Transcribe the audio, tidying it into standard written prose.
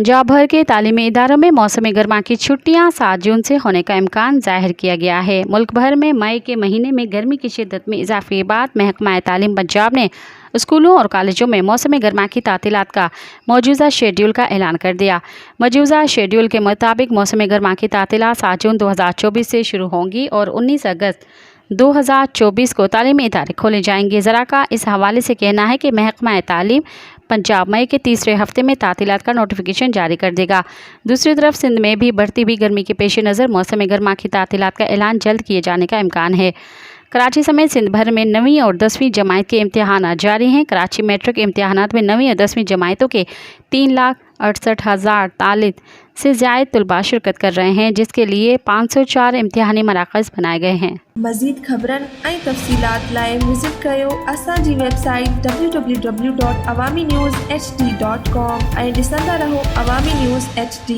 पंजाब भर के तालीमी इदारों में मौसम गर्मा की छुट्टियां 7 जून से होने का इम्कान जाहिर किया गया है। मुल्क भर में मई के महीने में गर्मी की शिद्दत में इजाफे के बाद महकमा तालीम पंजाब ने स्कूलों और कॉलेजों में मौसम गर्मा की तातीलात का मौजूदा शेड्यूल का ऐलान कर दिया। मौजूदा शेड्यूल के मुताबिक मौसम गर्मा की तातीलात 7 जून 2024 से शुरू होंगी और 19 अगस्त 2024 को तालीमी इदारे खोले जाएंगे। ज़रा का इस हवाले से कहना है कि महकमा तालीम पंजाब मई के तीसरे हफ्ते में तातीलात का नोटिफिकेशन जारी कर देगा। दूसरी तरफ सिंध में भी बढ़ती हुई गर्मी के पेश नज़र मौसम गर्मा की तातीलात का ऐलान जल्द किए जाने का इम्कान है। कराची समेत सिंध भर में 9वीं और 10वीं जमात के इम्तिहान जारी हैं। कराची मेट्रिक इम्तिहानात में 9वीं और 10वीं जमातों के 3,68,000 तालिब से ज़्यादा तलबा शिरकत कर रहे हैं, जिसके लिए 504 इम्तिहानी मराकज़ बनाए गए हैं। मज़ीद ख़बरन ऐं तफ़सीलात लाइ विज़िट कयो असांजी वेबसाइट www.awamiNewsHD.com ऐं ॾिसंदा रहो अवामी न्यूज़ HD।